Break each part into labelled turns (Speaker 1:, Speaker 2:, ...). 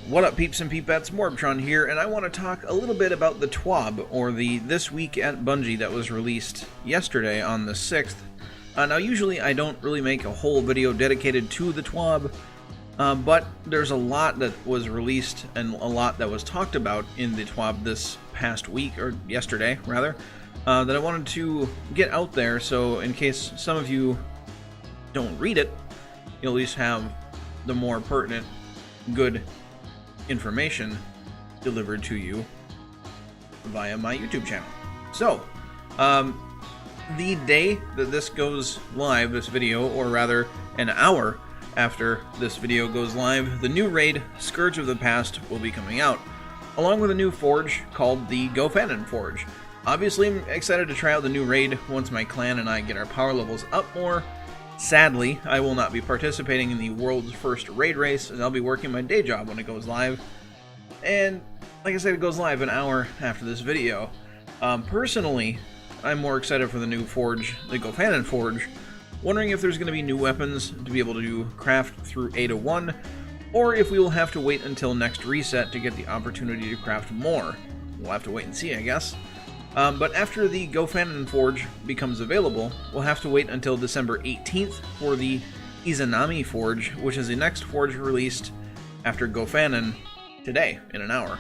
Speaker 1: What up, peeps and peepettes? MorbTron here, and I want to talk a little bit about the TWAB, or the This Week at Bungie, that was released yesterday on the 6th. Now, usually I don't really make a whole video dedicated to the TWAB, but there's a lot that was released and a lot that was talked about in the TWAB this past week, or yesterday, rather, that I wanted to get out there, so in case some of you don't read it, you'll at least have the more pertinent, good information delivered to you via my YouTube channel. So, the day that this goes live, this video, or rather an hour after this video goes live, the new raid, Scourge of the Past, will be coming out, along with a new forge called the Gofanon Forge. Obviously, I'm excited to try out the new raid once my clan and I get our power levels up more. Sadly, I will not be participating in the world's first raid race, as I'll be working my day job when it goes live. And, like I said, it goes live an hour after this video. Personally, I'm more excited for the new forge, the Gofanon Forge, wondering if there's going to be new weapons to be able to craft through 801, or if we will have to wait until next reset to get the opportunity to craft more. We'll have to wait and see, I guess. But after the Gofanon Forge becomes available, we'll have to wait until December 18th for the Izanami Forge, which is the next forge released after Gofanon today, in an hour.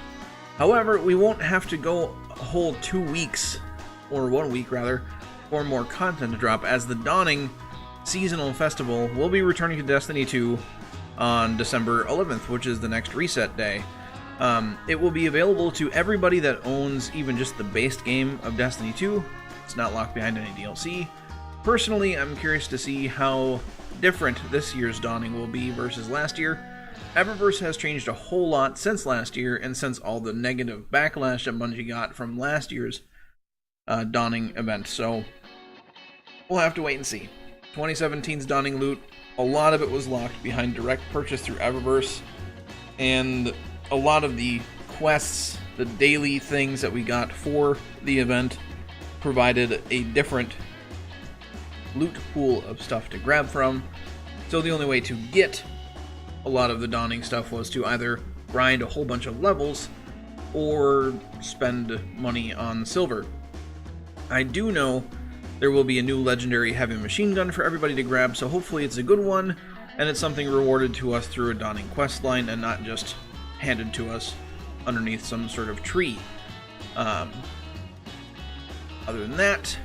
Speaker 1: However, we won't have to go a whole 2 weeks, or 1 week rather, for more content to drop, as the Dawning Seasonal Festival will be returning to Destiny 2 on December 11th, which is the next reset day. It will be available to everybody that owns even just the base game of Destiny 2. It's not locked behind any DLC. Personally, I'm curious to see how different this year's Dawning will be versus last year. Eververse has changed a whole lot since last year, and since all the negative backlash that Bungie got from last year's Dawning event, so we'll have to wait and see. 2017's Dawning loot, a lot of it was locked behind direct purchase through Eververse, and a lot of the quests, the daily things that we got for the event, provided a different loot pool of stuff to grab from. So the only way to get a lot of the Dawning stuff was to either grind a whole bunch of levels or spend money on silver. I do know there will be a new legendary heavy machine gun for everybody to grab, so hopefully it's a good one, and it's something rewarded to us through a Dawning quest line and not just handed to us underneath some sort of tree. Other than that,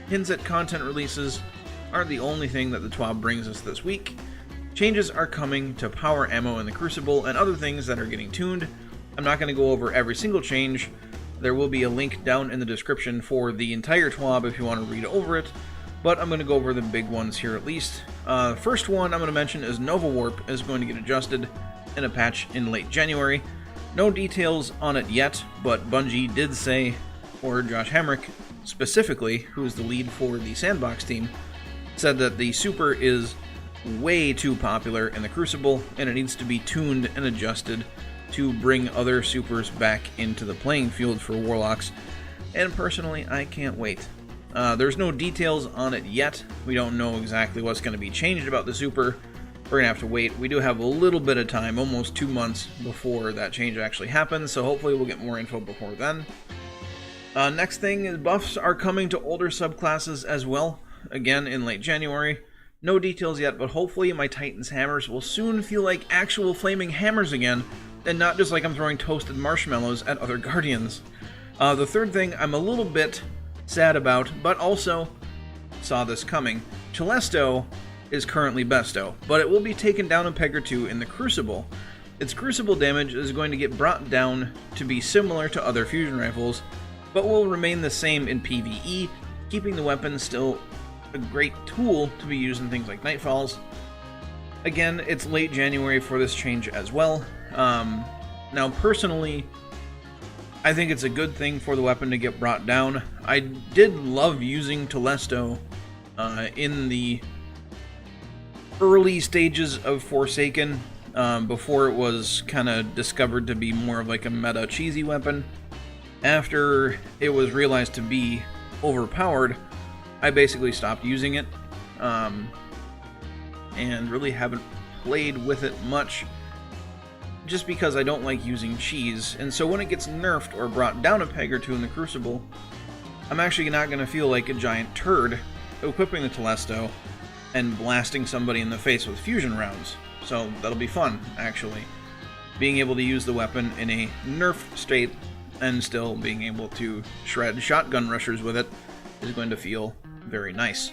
Speaker 1: hints at content releases aren't the only thing that the TWAB brings us this week. Changes are coming to power ammo in the Crucible and other things that are getting tuned. I'm not going to go over every single change. There will be a link down in the description for the entire TWAB if you want to read over it, but I'm going to go over the big ones here at least. First one I'm going to mention is Nova Warp is going to get adjusted in a patch in late January. No details on it yet, but Bungie did say, or Josh Hamrick specifically, who is the lead for the Sandbox team, said that the super is way too popular in the Crucible, and it needs to be tuned and adjusted to bring other supers back into the playing field for Warlocks, and personally, I can't wait. There's no details on it yet. We don't know exactly what's going to be changed about the super. We're going to have to wait. We do have a little bit of time, almost 2 months, before that change actually happens, so hopefully we'll get more info before then. Next thing is buffs are coming to older subclasses as well, again in late January. No details yet, but hopefully my Titan's hammers will soon feel like actual flaming hammers again, and not just like I'm throwing toasted marshmallows at other Guardians. The third thing I'm a little bit sad about, but also saw this coming. Telesto is currently Besto, but it will be taken down a peg or two in the Crucible. Its Crucible damage is going to get brought down to be similar to other fusion rifles, but will remain the same in PvE, keeping the weapon still a great tool to be used in things like Nightfalls. Again, it's late January for this change as well. Now personally, I think it's a good thing for the weapon to get brought down. I did love using Telesto in the early stages of Forsaken, before it was kind of discovered to be more of like a meta cheesy weapon. After it was realized to be overpowered, I basically stopped using it, and really haven't played with it much. just because I don't like using cheese, and so when it gets nerfed or brought down a peg or two in the Crucible, I'm actually not going to feel like a giant turd equipping the Telesto and blasting somebody in the face with fusion rounds. So that'll be fun, actually. Being able to use the weapon in a nerfed state and still being able to shred shotgun rushers with it is going to feel very nice.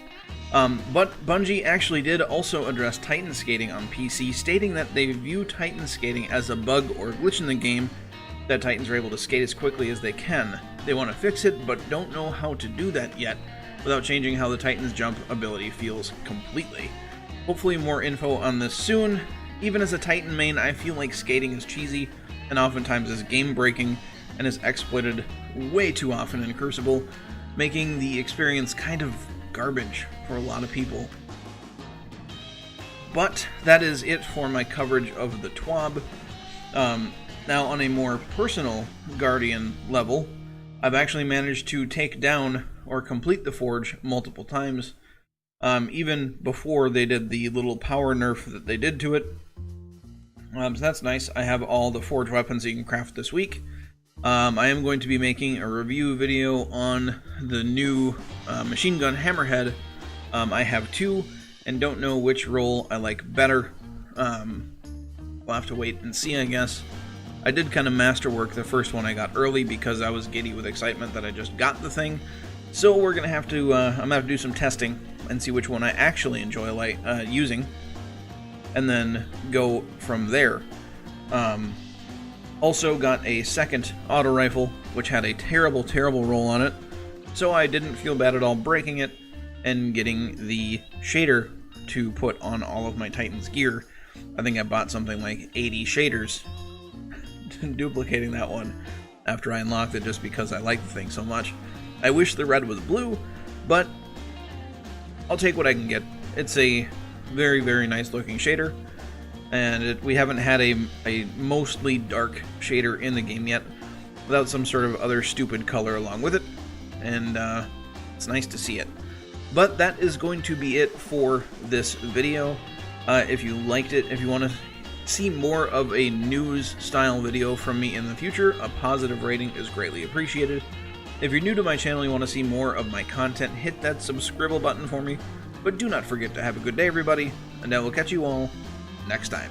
Speaker 1: But Bungie actually did also address Titan skating on PC, stating that they view Titan skating as a bug or glitch in the game, that Titans are able to skate as quickly as they can. They want to fix it, but don't know how to do that yet, without changing how the Titan's jump ability feels completely. Hopefully more info on this soon. Even as a Titan main, I feel like skating is cheesy, and oftentimes is game-breaking, and is exploited way too often in Crucible, making the experience kind of garbage for a lot of people. But that is it for my coverage of the TWAB. Now, on a more personal Guardian level, I've actually managed to take down or complete the Forge multiple times, even before they did the little power nerf that they did to it. So that's nice. I have all the Forge weapons you can craft this week. I am going to be making a review video on the new machine gun Hammerhead. I have two, and don't know which roll I like better. We'll have to wait and see, I guess. I did kind of masterwork the first one I got early because I was giddy with excitement that I just got the thing. So we're gonna have to, I'm gonna have to do some testing and see which one I actually enjoy using, and then go from there. Also got a second auto rifle, which had a terrible, terrible roll on it, so I didn't feel bad at all breaking it and getting the shader to put on all of my Titan's gear. I think I bought something like 80 shaders, duplicating that one after I unlocked it just because I like the thing so much. I wish the red was blue, but I'll take what I can get. It's a very, very nice looking shader, and we haven't had a mostly dark shader in the game yet without some sort of other stupid color along with it, and it's nice to see it. But that is going to be it for this video. If you liked it, if you want to see more of a news style video from me in the future, a positive rating is greatly appreciated. If you're new to my channel and you want to see more of my content, hit that subscribe button for me. But do not forget to have a good day, everybody, and I will catch you all next time.